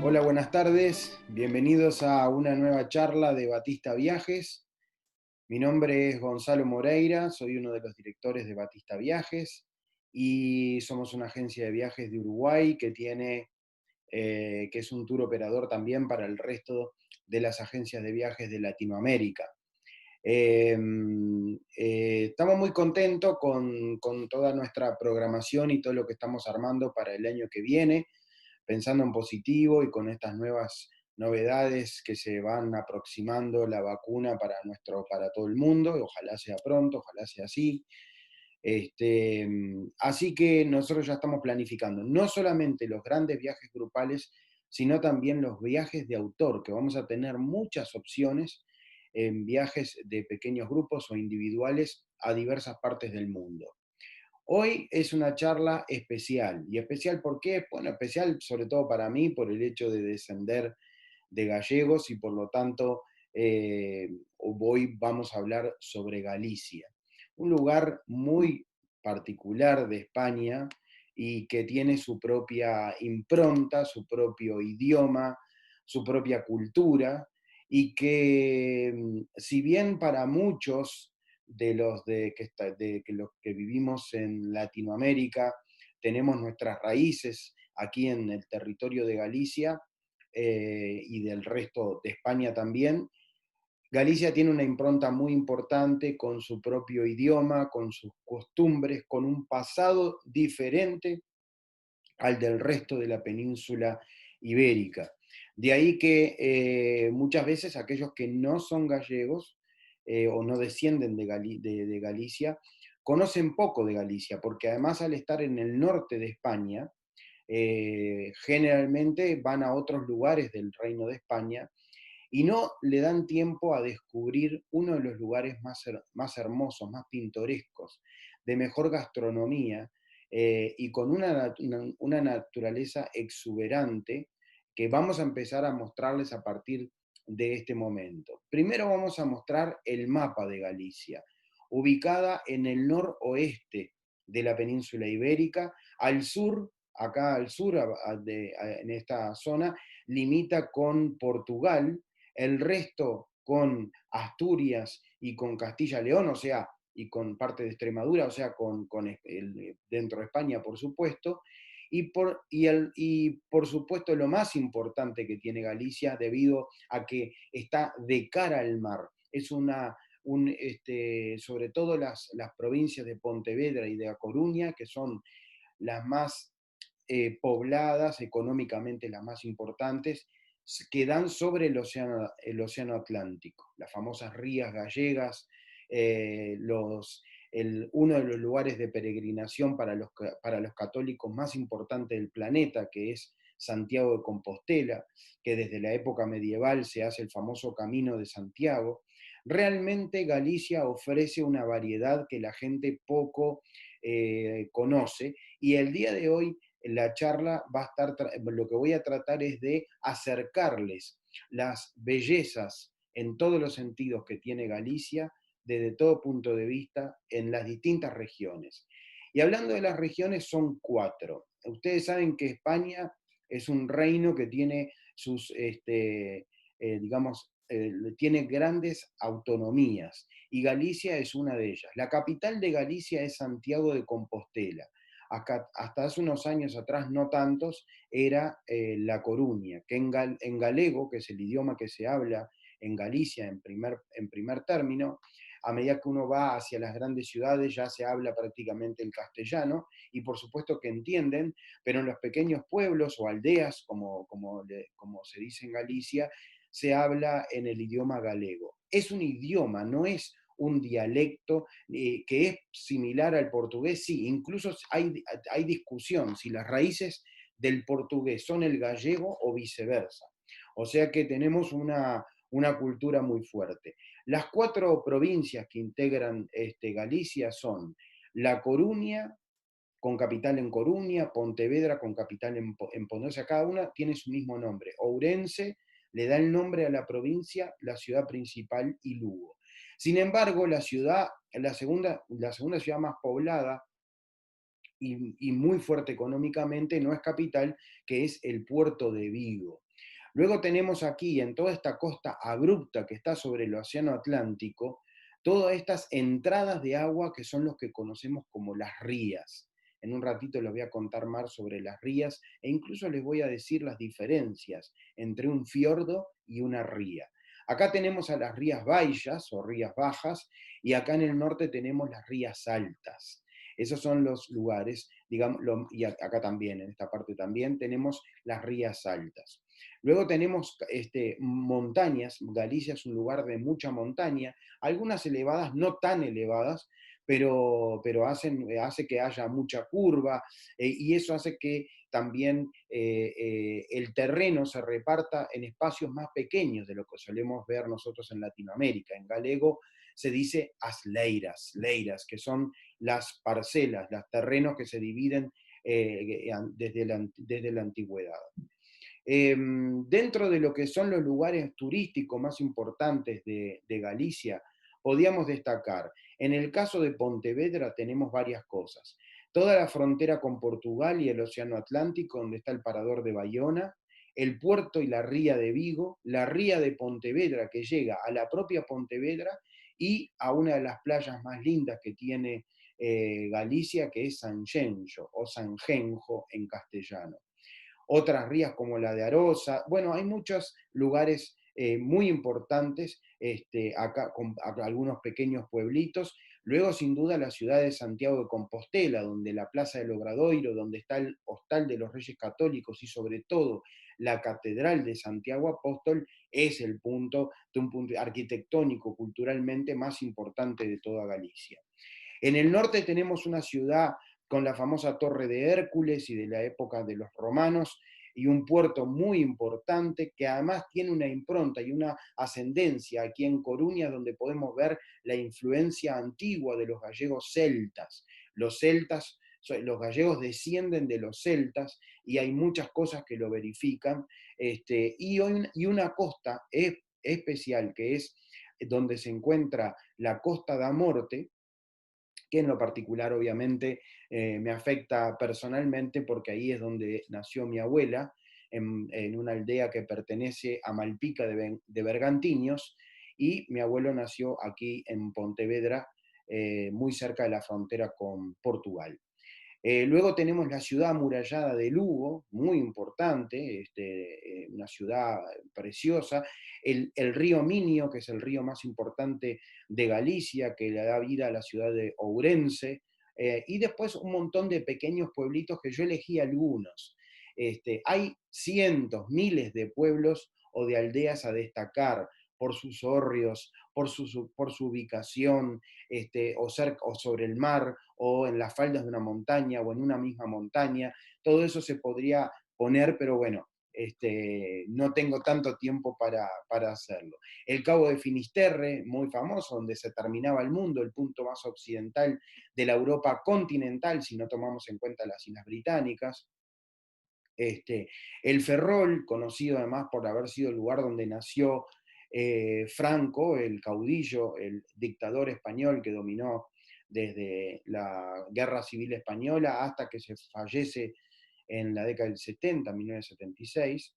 Hola, buenas tardes. Bienvenidos a una nueva charla de Batista Viajes. Mi nombre es Gonzalo Moreira, soy uno de los directores de Batista Viajes y somos una agencia de viajes de Uruguay que es un tour operador también para el resto de las agencias de viajes de Latinoamérica. Eh, Estamos muy contentos con toda nuestra programación y todo lo que estamos armando para el año que viene, pensando en positivo y con estas nuevas novedades que se van aproximando la vacuna para todo el mundo. Ojalá sea pronto, ojalá sea así. Así que nosotros ya estamos planificando no solamente los grandes viajes grupales, sino también los viajes de autor, que vamos a tener muchas opciones en viajes de pequeños grupos o individuales a diversas partes del mundo. Hoy es una charla especial. ¿Y especial por qué? Bueno, especial sobre todo para mí por el hecho de descender de gallegos y por lo tanto hoy vamos a hablar sobre Galicia, un lugar muy particular de España y que tiene su propia impronta, su propio idioma, su propia cultura y que si bien para muchos de los que vivimos en Latinoamérica tenemos nuestras raíces aquí en el territorio de Galicia, y del resto de España también. Galicia tiene una impronta muy importante con su propio idioma, con sus costumbres, con un pasado diferente al del resto de la península ibérica. De ahí que muchas veces aquellos que no son gallegos o no descienden de Galicia, conocen poco de Galicia, porque además al estar en el norte de España, generalmente van a otros lugares del Reino de España y no le dan tiempo a descubrir uno de los lugares más hermosos, más pintorescos, de mejor gastronomía y con una naturaleza exuberante que vamos a empezar a mostrarles a partir de este momento. Primero vamos a mostrar el mapa de Galicia, ubicada en el noroeste de la península ibérica, al sur, acá al sur, en esta zona, limita con Portugal, el resto con Asturias y con Castilla-León, o sea, y con parte de Extremadura, o sea, dentro de España, por supuesto, y por supuesto lo más importante que tiene Galicia, debido a que está de cara al mar, es sobre todo las provincias de Pontevedra y de A Coruña, que son las más pobladas, económicamente las más importantes, que dan sobre el océano Atlántico. Las famosas rías gallegas, eh, los, uno de los lugares de peregrinación para los católicos más importantes del planeta, que es Santiago de Compostela, que desde la época medieval se hace el famoso Camino de Santiago. Realmente Galicia ofrece una variedad que la gente poco conoce, y el día de hoy la charla va a estar, lo que voy a tratar es de acercarles las bellezas en todos los sentidos que tiene Galicia desde todo punto de vista en las distintas regiones. Y hablando de las regiones, son 4. Ustedes saben que España es un reino que tiene digamos, tiene grandes autonomías, y Galicia es una de ellas. La capital de Galicia es Santiago de Compostela. Hasta hace unos años atrás, no tantos, era La Coruña, que en galego, que es el idioma que se habla en Galicia en primer término, a medida que uno va hacia las grandes ciudades ya se habla prácticamente el castellano, y por supuesto que entienden, pero en los pequeños pueblos o aldeas, como se dice en Galicia, se habla en el idioma galego. Es un idioma, no es un dialecto que es similar al portugués, sí, incluso hay discusión si las raíces del portugués son el gallego o viceversa. O sea que tenemos una cultura muy fuerte. Las 4 provincias que integran Galicia son La Coruña, con capital en Coruña, Pontevedra con capital en Pontevedra, cada una tiene su mismo nombre. Ourense le da el nombre a la provincia, la ciudad principal, y Lugo. Sin embargo, la segunda ciudad más poblada y muy fuerte económicamente no es capital, que es el puerto de Vigo. Luego tenemos aquí, en toda esta costa abrupta que está sobre el Océano Atlántico, todas estas entradas de agua que son los que conocemos como las rías. En un ratito les voy a contar más sobre las rías e incluso les voy a decir las diferencias entre un fiordo y una ría. Acá tenemos a las rías baixas o rías bajas y acá en el norte tenemos las rías altas. Esos son los lugares, digamos, y acá también, en esta parte también, tenemos las rías altas. Luego tenemos montañas, Galicia es un lugar de mucha montaña, algunas elevadas, no tan elevadas, pero hace que haya mucha curva y eso hace que también el terreno se reparta en espacios más pequeños de lo que solemos ver nosotros en Latinoamérica. En galego se dice as leiras, leiras, que son las parcelas, los terrenos que se dividen desde la antigüedad. Dentro de lo que son los lugares turísticos más importantes de Galicia, podíamos destacar, en el caso de Pontevedra tenemos varias cosas. Toda la frontera con Portugal y el Océano Atlántico, donde está el parador de Baiona, el puerto y la ría de Vigo, la ría de Pontevedra que llega a la propia Pontevedra y a una de las playas más lindas que tiene Galicia, que es Sanxenxo o Sanjenjo en castellano. Otras rías como la de Arosa. Bueno, hay muchos lugares muy importantes, acá, con algunos pequeños pueblitos. Luego, sin duda, la ciudad de Santiago de Compostela, donde la Plaza del Obradoiro, donde está el Hostal de los Reyes Católicos y sobre todo la Catedral de Santiago Apóstol, es el punto, de un punto arquitectónico, culturalmente más importante de toda Galicia. En el norte tenemos una ciudad con la famosa Torre de Hércules y de la época de los romanos, y un puerto muy importante que además tiene una impronta y una ascendencia aquí en Coruña, donde podemos ver la influencia antigua de los gallegos celtas. Los celtas, los gallegos descienden de los celtas y hay muchas cosas que lo verifican. Y una costa especial que es donde se encuentra la Costa da Morte, que en lo particular obviamente me afecta personalmente porque ahí es donde nació mi abuela, en una aldea que pertenece a Malpica de Bergantiños, y mi abuelo nació aquí en Pontevedra, muy cerca de la frontera con Portugal. Luego tenemos la ciudad amurallada de Lugo, muy importante, una ciudad preciosa. El río Minio, que es el río más importante de Galicia, que le da vida a la ciudad de Ourense. Y después un montón de pequeños pueblitos que yo elegí algunos. Hay cientos, miles de pueblos o de aldeas a destacar por sus hórreos, por su ubicación, o sobre el mar, o en las faldas de una montaña, o en una misma montaña. Todo eso se podría poner, pero bueno, no tengo tanto tiempo para hacerlo. El Cabo de Finisterre, muy famoso, donde se terminaba el mundo, el punto más occidental de la Europa continental, si no tomamos en cuenta las Islas Británicas. El Ferrol, conocido además por haber sido el lugar donde nació Franco, el caudillo, el dictador español que dominó desde la Guerra Civil Española hasta que se fallece en la década del 70, 1976.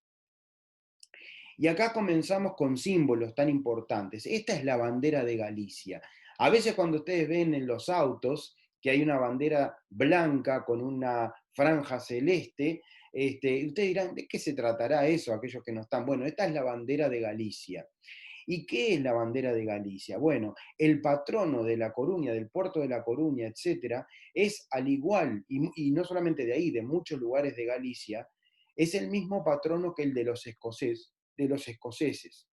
Y acá comenzamos con símbolos tan importantes. Esta es la bandera de Galicia. A veces cuando ustedes ven en los autos que hay una bandera blanca con una franja celeste, ustedes dirán, ¿de qué se tratará eso? Aquellos que no están. Bueno, esta es la bandera de Galicia. ¿Y qué es la bandera de Galicia? Bueno, el patrono de La Coruña, del puerto de La Coruña, etcétera, es al igual, y no solamente de ahí, de muchos lugares de Galicia, es el mismo patrono que el de los escoceses,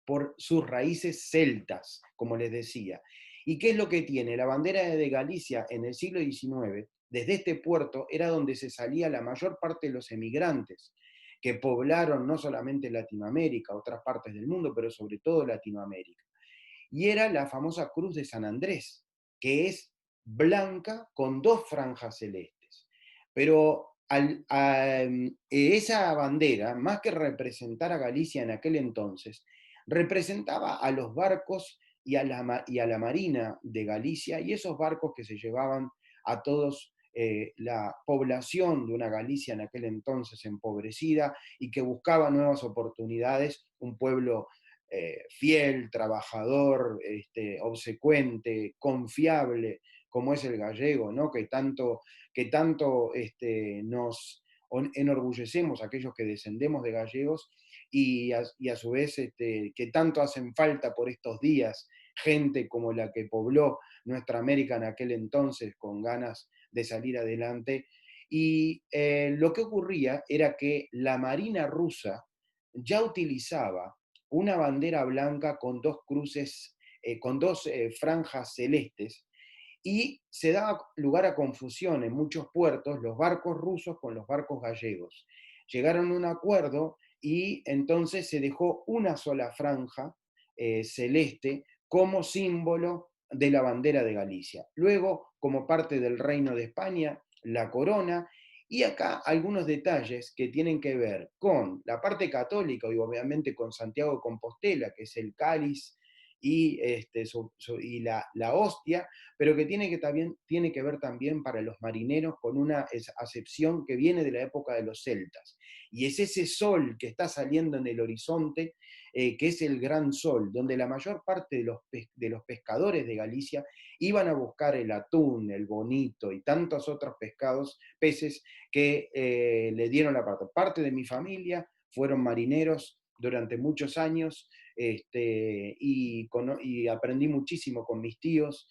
por sus raíces celtas, como les decía. ¿Y qué es lo que tiene? La bandera de Galicia en el siglo XIX, desde este puerto, era donde se salía la mayor parte de los emigrantes que poblaron no solamente Latinoamérica, otras partes del mundo, pero sobre todo Latinoamérica. Y era la famosa Cruz de San Andrés, que es blanca con dos franjas celestes. Pero esa bandera, más que representar a Galicia en aquel entonces, representaba a los barcos y a la marina de Galicia, y esos barcos que se llevaban a todos la población de una Galicia en aquel entonces empobrecida y que buscaba nuevas oportunidades, un pueblo fiel, trabajador, obsecuente, confiable, como es el gallego, ¿no? Que tanto nos enorgullecemos aquellos que descendemos de gallegos y a su vez que tanto hacen falta por estos días gente como la que pobló nuestra América en aquel entonces con ganas de salir adelante. Y lo que ocurría era que la Marina rusa ya utilizaba una bandera blanca con dos cruces, con dos franjas celestes, y se daba lugar a confusión en muchos puertos, los barcos rusos con los barcos gallegos. Llegaron a un acuerdo y entonces se dejó una sola franja celeste como símbolo de la bandera de Galicia. Luego, como parte del Reino de España, la corona, y acá algunos detalles que tienen que ver con la parte católica y obviamente con Santiago de Compostela, que es el cáliz y la hostia, pero que tiene que ver también para los marineros con una acepción que viene de la época de los celtas. Y es ese sol que está saliendo en el horizonte, que es el gran sol, donde la mayor parte de los pescadores de Galicia iban a buscar el atún, el bonito y tantos otros peces que le dieron la parte. Parte de mi familia fueron marineros durante muchos años, y aprendí muchísimo con mis tíos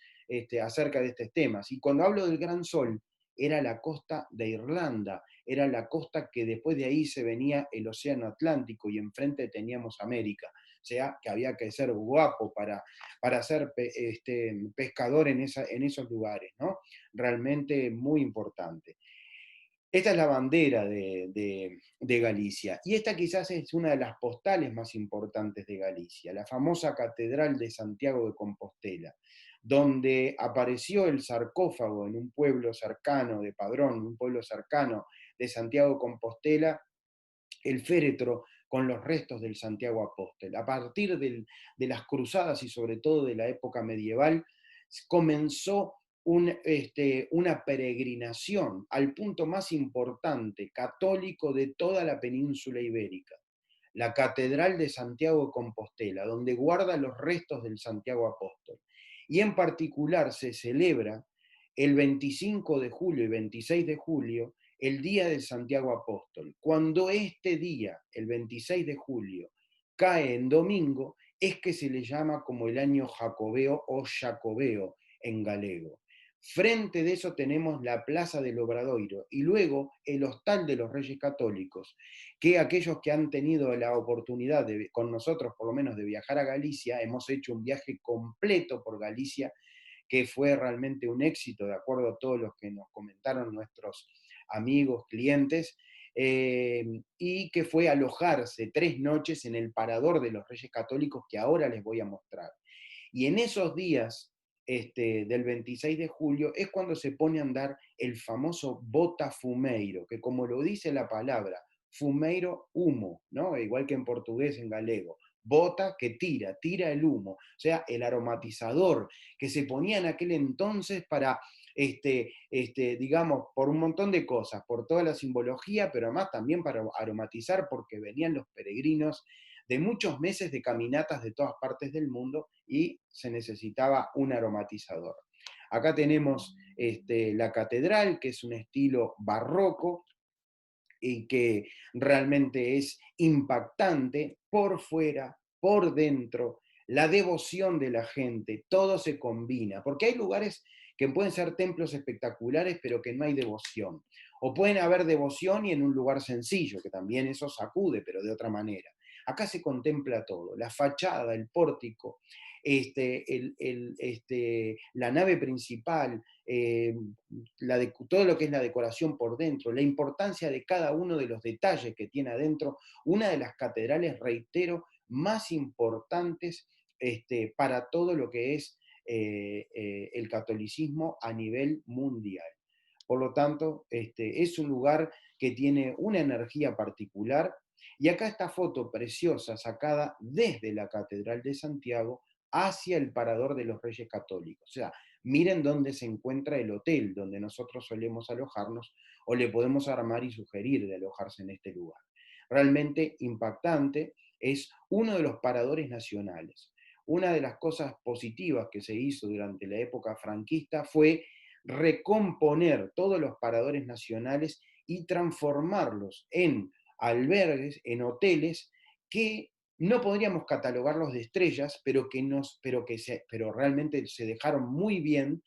acerca de estos temas. Y cuando hablo del Gran Sol, era la costa de Irlanda, era la costa que después de ahí se venía el Océano Atlántico y enfrente teníamos América. O sea, que había que ser guapo para ser pescador en esos lugares, ¿no? Realmente muy importante. Esta es la bandera de Galicia, y esta quizás es una de las postales más importantes de Galicia, la famosa Catedral de Santiago de Compostela, donde apareció el sarcófago en un pueblo cercano de Padrón, un pueblo cercano de Santiago de Compostela, el féretro con los restos del Santiago Apóstol. A partir de las cruzadas y sobre todo de la época medieval, comenzó una peregrinación al punto más importante católico de toda la península ibérica, la Catedral de Santiago de Compostela, donde guarda los restos del Santiago Apóstol. Y en particular se celebra el 25 de julio y 26 de julio el Día de Santiago Apóstol. Cuando este día, el 26 de julio, cae en domingo, es que se le llama como el año jacobeo o jacobeo en galego. Frente de eso tenemos la Plaza del Obradoiro y luego el Hostal de los Reyes Católicos, que aquellos que han tenido la oportunidad con nosotros por lo menos de viajar a Galicia, hemos hecho un viaje completo por Galicia que fue realmente un éxito, de acuerdo a todos los que nos comentaron nuestros amigos, clientes, y que fue alojarse 3 noches en el Parador de los Reyes Católicos, que ahora les voy a mostrar. Y en esos días del 26 de julio es cuando se pone a andar el famoso botafumeiro, que como lo dice la palabra, fumeiro, humo, ¿no? Igual que en portugués, en galego. Bota que tira el humo, o sea, el aromatizador que se ponía en aquel entonces para, digamos, por un montón de cosas, por toda la simbología, pero además también para aromatizar porque venían los peregrinos de muchos meses de caminatas de todas partes del mundo y se necesitaba un aromatizador. Acá tenemos la catedral, que es un estilo barroco y que realmente es impactante por fuera, por dentro, la devoción de la gente, todo se combina, porque hay lugares que pueden ser templos espectaculares, pero que no hay devoción. O pueden haber devoción y en un lugar sencillo, que también eso sacude, pero de otra manera. Acá se contempla todo, la fachada, el pórtico, la nave principal, todo lo que es la decoración por dentro, la importancia de cada uno de los detalles que tiene adentro, una de las catedrales, reitero, más importantes para todo lo que es el catolicismo a nivel mundial. Por lo tanto, es un lugar que tiene una energía particular. Y acá esta foto preciosa sacada desde la Catedral de Santiago hacia el Parador de los Reyes Católicos. O sea, miren dónde se encuentra el hotel donde nosotros solemos alojarnos o le podemos armar y sugerir de alojarse en este lugar. Realmente impactante, es uno de los paradores nacionales. Una de las cosas positivas que se hizo durante la época franquista fue recomponer todos los paradores nacionales y transformarlos en albergues, en hoteles que no podríamos catalogarlos de estrellas, pero realmente se dejaron muy bien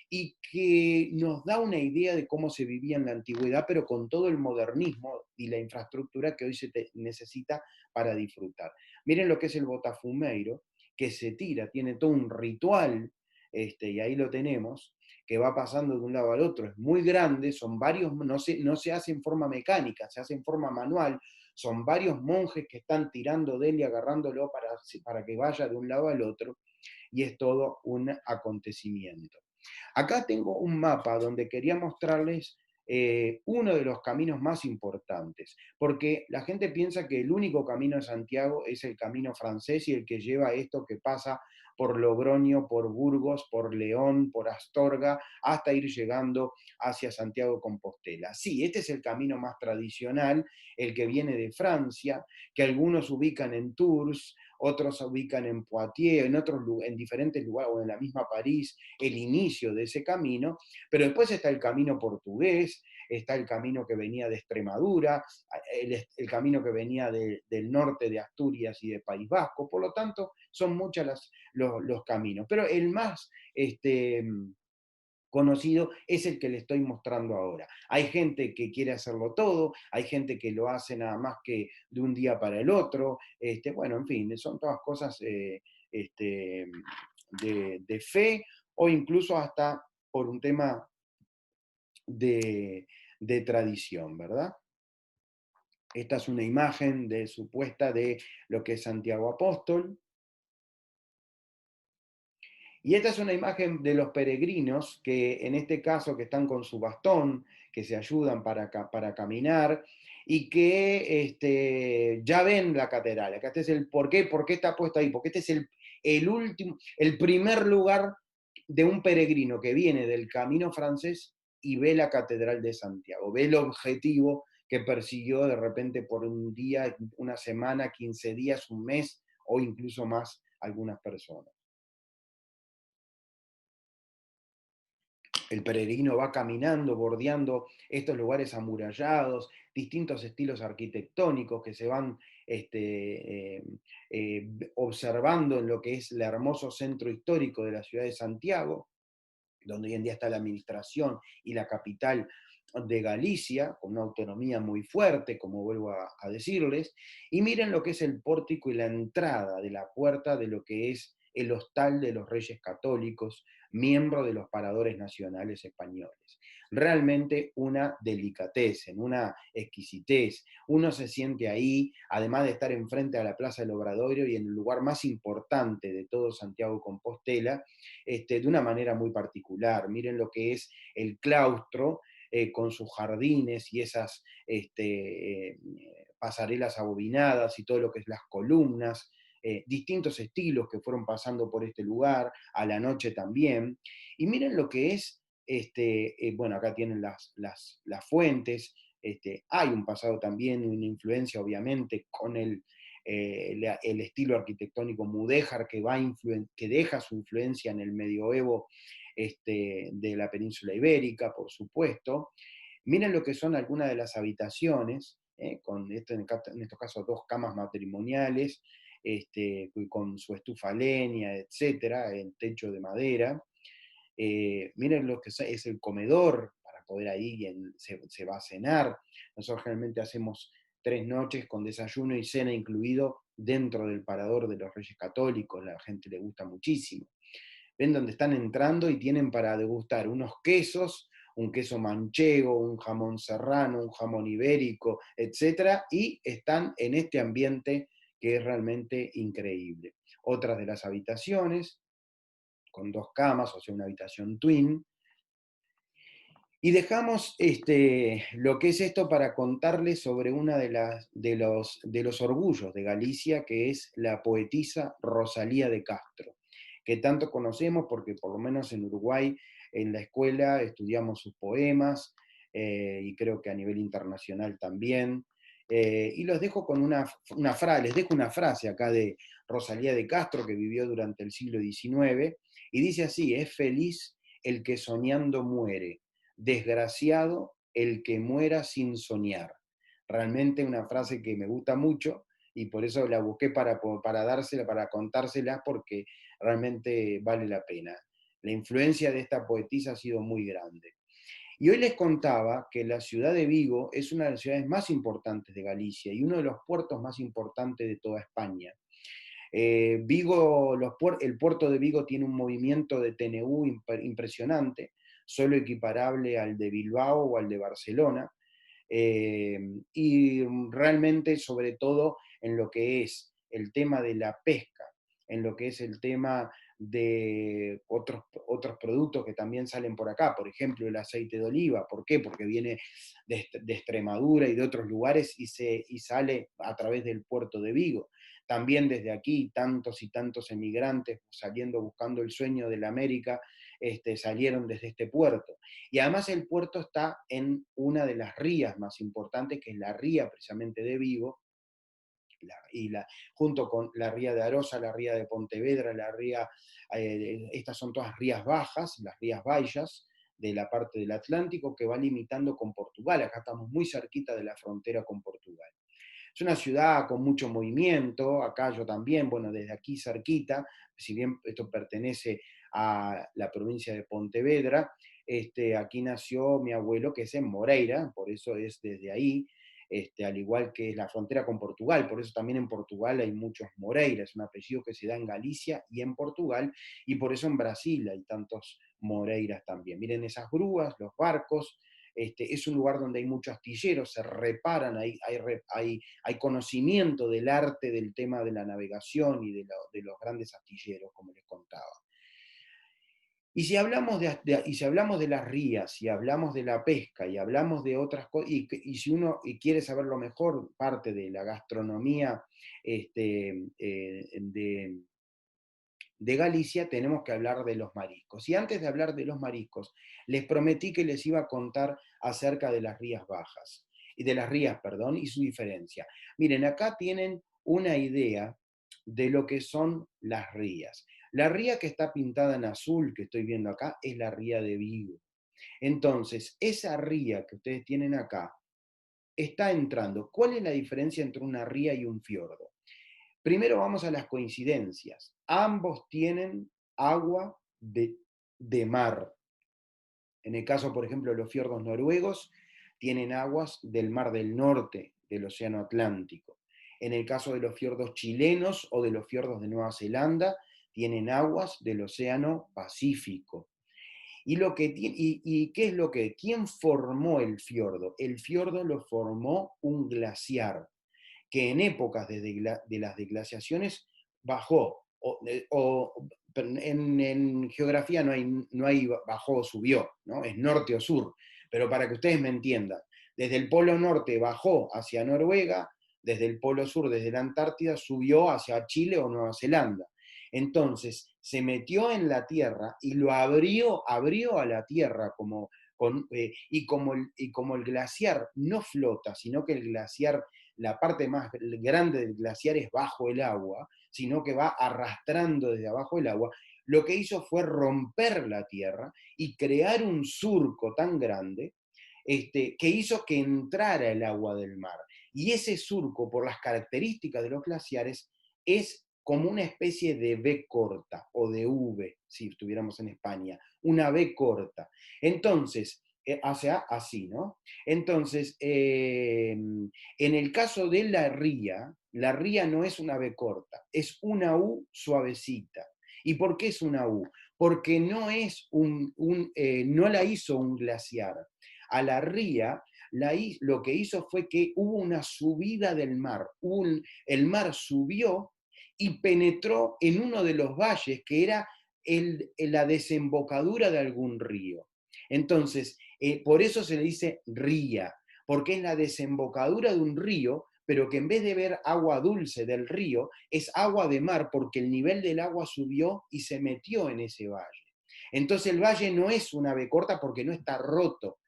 y que nos da una idea de cómo se vivía en la antigüedad, pero con todo el modernismo y la infraestructura que hoy necesita para disfrutar. Miren lo que es el Botafumeiro, que se tira, tiene todo un ritual, y ahí lo tenemos, que va pasando de un lado al otro. Es muy grande, son varios, no se hace en forma mecánica, se hace en forma manual, son varios monjes que están tirando de él y agarrándolo para que vaya de un lado al otro, y es todo un acontecimiento. Acá tengo un mapa donde quería mostrarles uno de los caminos más importantes, porque la gente piensa que el único camino de Santiago es el camino francés y el que lleva esto que pasa por Logroño, por Burgos, por León, por Astorga, hasta ir llegando hacia Santiago de Compostela. Sí, este es el camino más tradicional, el que viene de Francia, que algunos ubican en Tours, otros se ubican en Poitiers, en diferentes lugares, o en la misma París, el inicio de ese camino, pero después está el camino portugués, está el camino que venía de Extremadura, el camino que venía del norte de Asturias y de País Vasco, por lo tanto son muchos los caminos, pero el más conocido es el que le estoy mostrando ahora. Hay gente que quiere hacerlo todo, hay gente que lo hace nada más que de un día para el otro, bueno, en fin, son todas cosas de fe o incluso hasta por un tema de tradición, ¿verdad? Esta es una imagen supuesta de lo que es Santiago Apóstol. Y esta es una imagen de los peregrinos que en este caso que están con su bastón, que se ayudan para caminar y que ya ven la catedral. Acá este es el por qué está puesto ahí, porque este es el primer lugar de un peregrino que viene del camino francés y ve la catedral de Santiago, ve el objetivo que persiguió de repente por un día, una semana, 15 días, un mes o incluso más algunas personas. El peregrino va caminando, bordeando estos lugares amurallados, distintos estilos arquitectónicos que se van observando en lo que es el hermoso centro histórico de la ciudad de Santiago, donde hoy en día está la administración y la capital de Galicia, con una autonomía muy fuerte, como vuelvo a decirles, y miren lo que es el pórtico y la entrada de la puerta de lo que es el Hostal de los Reyes Católicos, miembro de los Paradores Nacionales Españoles. Realmente una delicatessen, una exquisitez. Uno se siente ahí, además de estar enfrente a la Plaza del Obradoiro y en el lugar más importante de todo Santiago de Compostela, de una manera muy particular. Miren lo que es el claustro, con sus jardines y esas pasarelas abobinadas y todo lo que es las columnas, distintos estilos que fueron pasando por este lugar, a la noche también. Y miren lo que es, bueno, acá tienen las fuentes, hay un pasado también, una influencia obviamente con el estilo arquitectónico mudéjar que deja su influencia en el medioevo de la península ibérica, por supuesto. Miren lo que son algunas de las habitaciones, con en estos casos 2 camas matrimoniales, con su estufa leña, etcétera, el techo de madera. Miren lo que es el comedor, para poder ahí se va a cenar. Nosotros generalmente hacemos 3 noches con desayuno y cena incluido dentro del Parador de los Reyes Católicos, la gente le gusta muchísimo. Ven donde están entrando y tienen para degustar unos quesos, un queso manchego, un jamón serrano, un jamón ibérico, etc. Y están en este ambiente que es realmente increíble. Otras de las habitaciones, con 2 camas, o sea, una habitación twin. Y dejamos lo que es esto para contarles sobre una de los orgullos de Galicia, que es la poetisa Rosalía de Castro. que tanto conocemos porque por lo menos en Uruguay, en la escuela, estudiamos sus poemas, y creo que a nivel internacional también. Y los dejo con una frase, les dejo una frase acá de Rosalía de Castro, que vivió durante el siglo XIX, y dice así: es feliz el que soñando muere, desgraciado el que muera sin soñar. Realmente una frase que me gusta mucho y por eso la busqué para dársela, para contárselas, porque realmente vale la pena. La influencia de esta poetisa ha sido muy grande. Y hoy les contaba que la ciudad de Vigo es una de las ciudades más importantes de Galicia y uno de los puertos más importantes de toda España. Vigo, el puerto de Vigo tiene un movimiento de TNU impresionante, solo equiparable al de Bilbao o al de Barcelona, y realmente sobre todo en lo que es el tema de la pesca, en lo que es el tema de otros productos que también salen por acá, por ejemplo el aceite de oliva. ¿Por qué? Porque viene de Extremadura y de otros lugares y sale a través del puerto de Vigo. También desde aquí tantos y tantos emigrantes saliendo buscando el sueño de la América, salieron desde este puerto. Y además el puerto está en una de las rías más importantes, que es la ría precisamente de Vigo, junto con la ría de Arosa, la ría de Pontevedra, la ría, estas son todas rías bajas, las rías baixas, de la parte del Atlántico, que va limitando con Portugal. Acá estamos muy cerquita de la frontera con Portugal. Es una ciudad con mucho movimiento, acá yo también, bueno, desde aquí cerquita, si bien esto pertenece a la provincia de Pontevedra, aquí nació mi abuelo, que es en Moreira, por eso es desde ahí, al igual que es la frontera con Portugal, por eso también en Portugal hay muchos Moreira, es un apellido que se da en Galicia y en Portugal, y por eso en Brasil hay tantos Moreiras también. Miren esas grúas, los barcos, es un lugar donde hay muchos astilleros, se reparan, hay conocimiento del arte del tema de la navegación y de los grandes astilleros, como les contaba. Y si hablamos de las rías, y hablamos de la pesca, y hablamos de otras cosas, y si uno quiere saber lo mejor, parte de la gastronomía de Galicia, tenemos que hablar de los mariscos. Y antes de hablar de los mariscos, les prometí que les iba a contar acerca de las rías bajas, y de las rías, perdón, y su diferencia. Miren, acá tienen una idea de lo que son las rías. La ría que está pintada en azul, que estoy viendo acá, es la ría de Vigo. Entonces, esa ría que ustedes tienen acá está entrando. ¿Cuál es la diferencia entre una ría y un fiordo? Primero vamos a las coincidencias. Ambos tienen agua de mar. En el caso, por ejemplo, de los fiordos noruegos, tienen aguas del Mar del Norte, del Océano Atlántico. En el caso de los fiordos chilenos o de los fiordos de Nueva Zelanda, tienen aguas del Océano Pacífico. ¿Qué es lo que? ¿Quién formó el fiordo? El fiordo lo formó un glaciar que en épocas de las desglaciaciones bajó, en geografía no hay bajó o subió, ¿no? Es norte o sur, pero para que ustedes me entiendan, desde el polo norte bajó hacia Noruega, desde el polo sur, desde la Antártida, subió hacia Chile o Nueva Zelanda. Entonces, se metió en la Tierra y lo abrió a la Tierra como el glaciar no flota, sino que el glaciar, la parte más grande del glaciar es bajo el agua, sino que va arrastrando desde abajo el agua, lo que hizo fue romper la tierra y crear un surco tan grande, que hizo que entrara el agua del mar. Y ese surco, por las características de los glaciares, es como una especie de V corta o de V, si estuviéramos en España, una V corta. Entonces, o sea, así, ¿no? Entonces, en el caso de la ría no es una V corta, es una U suavecita. ¿Y por qué es una U? Porque no la hizo un glaciar. A la ría lo que hizo fue que hubo una subida del mar. El mar subió y penetró en uno de los valles que era la desembocadura de algún río. Entonces, por eso se le dice ría, porque es la desembocadura de un río, pero que en vez de ver agua dulce del río, es agua de mar porque el nivel del agua subió y se metió en ese valle. Entonces el valle no es una B corta porque no está roto.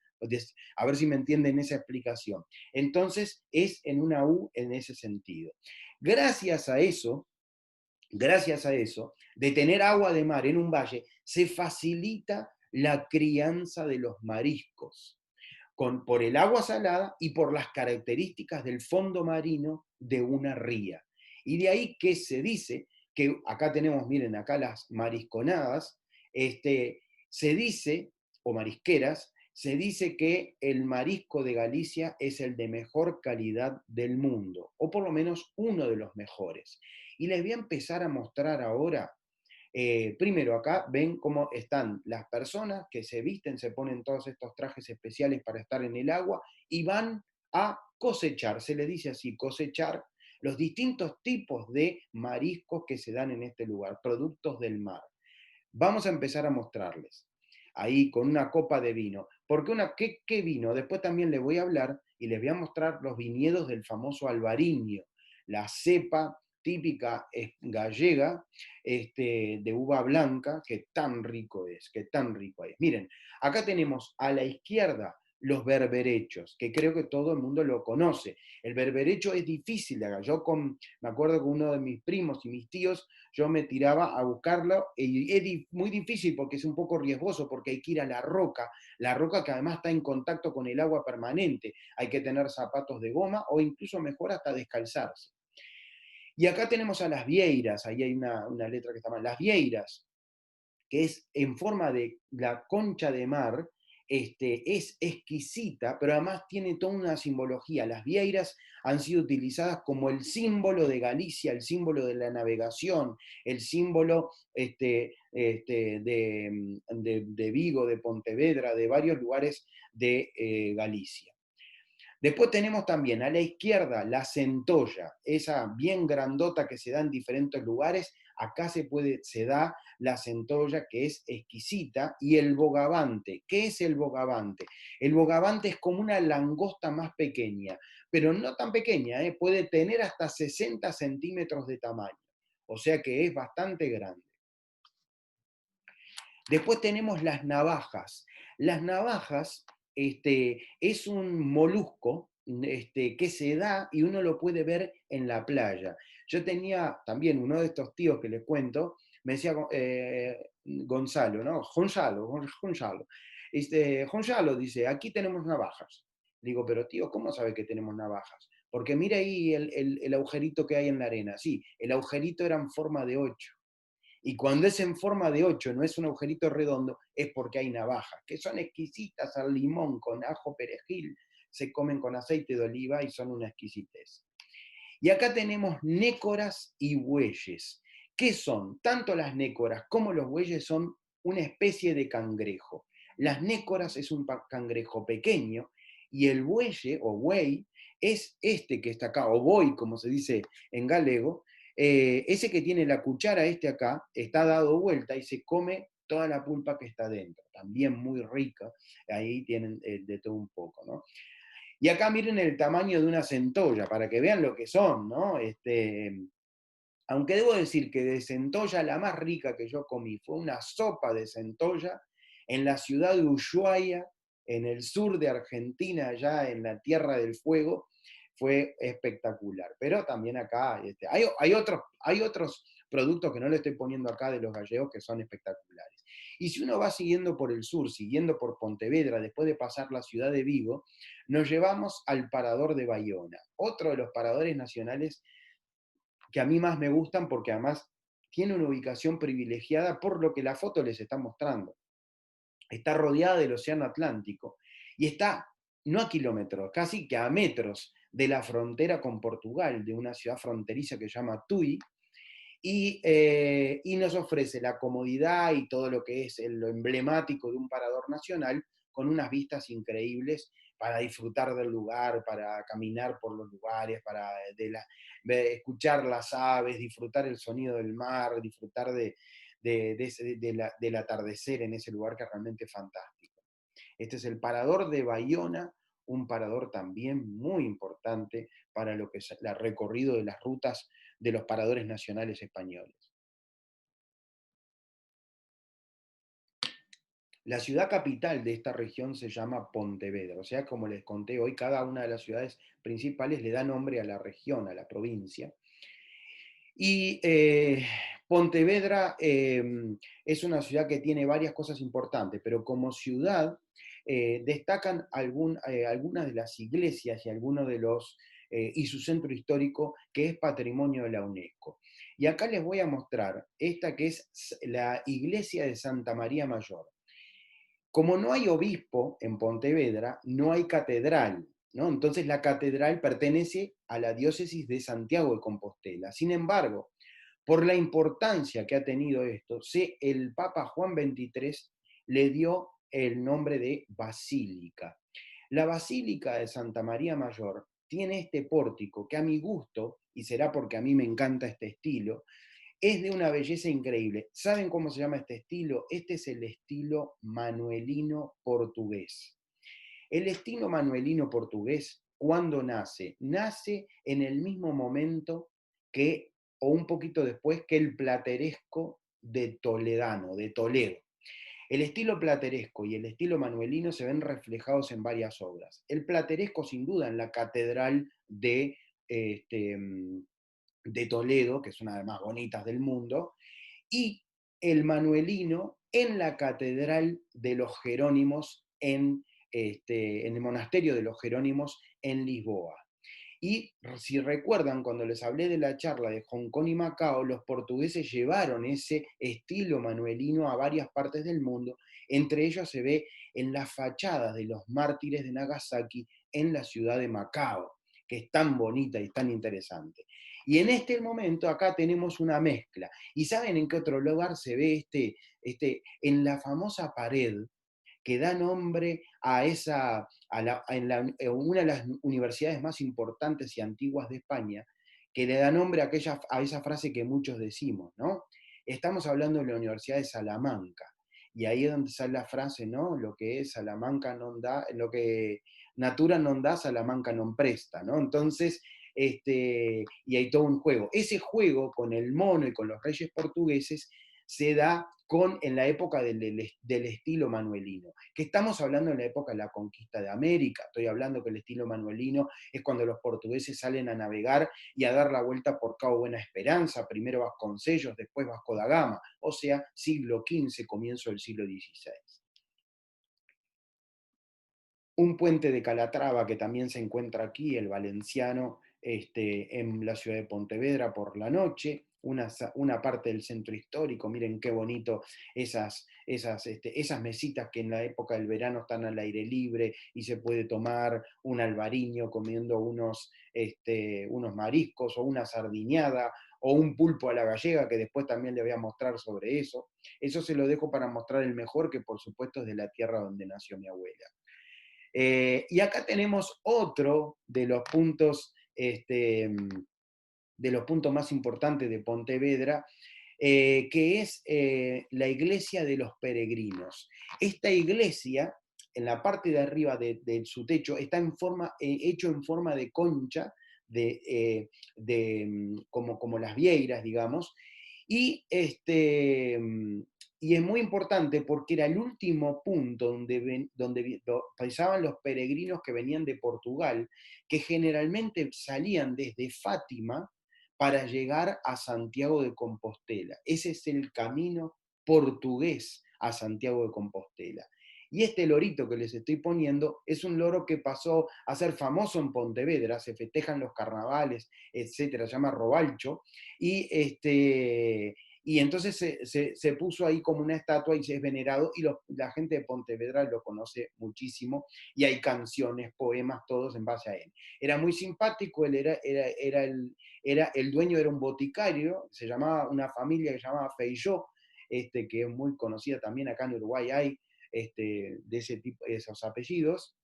A ver si me entienden esa explicación. Entonces es en una U en ese sentido. Gracias a eso, de tener agua de mar en un valle, se facilita la crianza de los mariscos por el agua salada y por las características del fondo marino de una ría. Y de ahí que se dice que acá tenemos, miren, acá las marisconadas, se dice, o marisqueras, se dice que el marisco de Galicia es el de mejor calidad del mundo, o por lo menos uno de los mejores. Y les voy a empezar a mostrar ahora primero, acá ven cómo están las personas que se visten, se ponen todos estos trajes especiales para estar en el agua y van a cosechar, se le dice así, cosechar los distintos tipos de mariscos que se dan en este lugar, productos del mar. Vamos a empezar a mostrarles ahí con una copa de vino. Porque ¿qué vino? Después también les voy a hablar y les voy a mostrar los viñedos del famoso Albariño, la cepa típica gallega de uva blanca, que tan rico es, que tan rico es. Miren, acá tenemos a la izquierda los berberechos, que creo que todo el mundo lo conoce. El berberecho es difícil de hacer. Me acuerdo que uno de mis primos y mis tíos, yo me tiraba a buscarlo, y es muy difícil porque es un poco riesgoso, porque hay que ir a la roca que además está en contacto con el agua permanente. Hay que tener zapatos de goma o incluso mejor hasta descalzarse. Y acá tenemos a las vieiras, ahí hay una letra que está mal, las vieiras, que es en forma de la concha de mar, es exquisita, pero además tiene toda una simbología. Las vieiras han sido utilizadas como el símbolo de Galicia, el símbolo de la navegación, el símbolo de Vigo, de Pontevedra, de varios lugares de Galicia. Después tenemos también a la izquierda la centolla, esa bien grandota que se da en diferentes lugares. Acá se da la centolla, que es exquisita, y el bogavante. ¿Qué es el bogavante? El bogavante es como una langosta más pequeña, pero no tan pequeña, puede tener hasta 60 centímetros de tamaño, o sea que es bastante grande. Después tenemos las navajas. Las navajas es un molusco que se da y uno lo puede ver en la playa. Yo tenía también uno de estos tíos que les cuento, me decía Gonzalo, ¿no? Gonzalo. Gonzalo dice, aquí tenemos navajas. Digo, pero tío, ¿cómo sabe que tenemos navajas? Porque mira ahí el agujerito que hay en la arena. Sí, el agujerito era en forma de 8. Y cuando es en forma de 8, no es un agujerito redondo, es porque hay navajas, que son exquisitas al limón, con ajo, perejil, se comen con aceite de oliva y son una exquisitez. Y acá tenemos nécoras y bueyes. ¿Qué son? Tanto las nécoras como los bueyes son una especie de cangrejo. Las nécoras es un cangrejo pequeño y el bueye o buey es este que está acá, o boi, como se dice en galego. Ese que tiene la cuchara acá está dado vuelta y se come toda la pulpa que está dentro. También muy rica, ahí tienen de todo un poco, ¿no? Y acá miren el tamaño de una centolla, para que vean lo que son, ¿no? Aunque debo decir que de centolla la más rica que yo comí fue una sopa de centolla en la ciudad de Ushuaia, en el sur de Argentina, allá en la Tierra del Fuego. Fue espectacular. Pero también acá hay otros productos que no le estoy poniendo acá de los gallegos que son espectaculares. Y si uno va siguiendo por el sur, siguiendo por Pontevedra, después de pasar la ciudad de Vigo, nos llevamos al Parador de Baiona, otro de los paradores nacionales que a mí más me gustan porque además tiene una ubicación privilegiada por lo que la foto les está mostrando. Está rodeada del Océano Atlántico y está no a kilómetros, casi que a metros de la frontera con Portugal, de una ciudad fronteriza que se llama Tui, y nos ofrece la comodidad y todo lo que es lo emblemático de un parador nacional, con unas vistas increíbles para disfrutar del lugar, para caminar por los lugares, para escuchar las aves, disfrutar el sonido del mar, disfrutar del atardecer en ese lugar que realmente es fantástico. Este es el Parador de Baiona, un parador también muy importante para lo que es el recorrido de las rutas de los paradores nacionales españoles. La ciudad capital de esta región se llama Pontevedra, o sea, como les conté hoy, cada una de las ciudades principales le da nombre a la región, a la provincia. Y Pontevedra es una ciudad que tiene varias cosas importantes, pero como ciudad destacan algunas de las iglesias y algunos de los y su centro histórico que es patrimonio de la UNESCO. Y acá les voy a mostrar esta que es la iglesia de Santa María Mayor. Como no hay obispo en Pontevedra, no hay catedral, ¿no? Entonces la catedral pertenece a la diócesis de Santiago de Compostela. Sin embargo, por la importancia que ha tenido esto, el Papa Juan XXIII le dio el nombre de basílica. La Basílica de Santa María Mayor tiene este pórtico que a mi gusto, y será porque a mí me encanta este estilo, es de una belleza increíble. ¿Saben cómo se llama este estilo? Este es el estilo manuelino portugués. El estilo manuelino portugués, ¿cuándo nace? Nace en el mismo momento que, o un poquito después, que el plateresco de Toledano, de Toledo. El estilo plateresco y el estilo manuelino se ven reflejados en varias obras. El plateresco, sin duda, en la Catedral este, de Toledo, que es una de las más bonitas del mundo, y el manuelino en la Catedral de los Jerónimos, en el monasterio de los Jerónimos en Lisboa. Y si recuerdan, cuando les hablé de la charla de Hong Kong y Macao, los portugueses llevaron ese estilo manuelino a varias partes del mundo. Entre ellos se ve en las fachadas de los mártires de Nagasaki en la ciudad de Macao, que es tan bonita y tan interesante. Y en este momento acá tenemos una mezcla. ¿Y saben en qué otro lugar se ve en la famosa pared que da nombre a una de las universidades más importantes y antiguas de España, que le da nombre a esa frase que muchos decimos, ¿no? Estamos hablando de la Universidad de Salamanca, y ahí es donde sale la frase, ¿no? Lo que es Salamanca non da, lo que Natura non da, Salamanca non presta, ¿no? Entonces, y hay todo un juego. Ese juego con el mono y con los reyes portugueses se da en la época del estilo manuelino, que estamos hablando en la época de la conquista de América. Estoy hablando que el estilo manuelino es cuando los portugueses salen a navegar y a dar la vuelta por Cabo Buena Esperanza, primero Vasconcellos, después Vasco da Gama, o sea, siglo XV, comienzo del siglo XVI. Un puente de Calatrava que también se encuentra aquí, el Valenciano, en la ciudad de Pontevedra por la noche, una parte del centro histórico, miren qué bonito esas mesitas que en la época del verano están al aire libre y se puede tomar un albariño comiendo unos mariscos o una sardiñada o un pulpo a la gallega, que después también le voy a mostrar sobre eso. Eso se lo dejo para mostrar el mejor, que por supuesto es de la tierra donde nació mi abuela. Y acá tenemos otro de los puntos más importantes de Pontevedra, que es la iglesia de los peregrinos. Esta iglesia, en la parte de arriba de su techo, está hecho en forma de concha, como las vieiras, digamos, y, y es muy importante porque era el último punto donde pasaban los peregrinos que venían de Portugal, que generalmente salían desde Fátima para llegar a Santiago de Compostela. Ese es el camino portugués a Santiago de Compostela. Y este lorito que les estoy poniendo es un loro que pasó a ser famoso en Pontevedra, se festejan los carnavales, etcétera, se llama Robalcho, y entonces se puso ahí como una estatua y se es venerado, y la gente de Pontevedra lo conoce muchísimo, y hay canciones, poemas, todos en base a él. Era muy simpático, él el dueño era un boticario, se llamaba una familia que se llamaba Feijó, que es muy conocida también acá en Uruguay, hay de ese tipo, esos apellidos,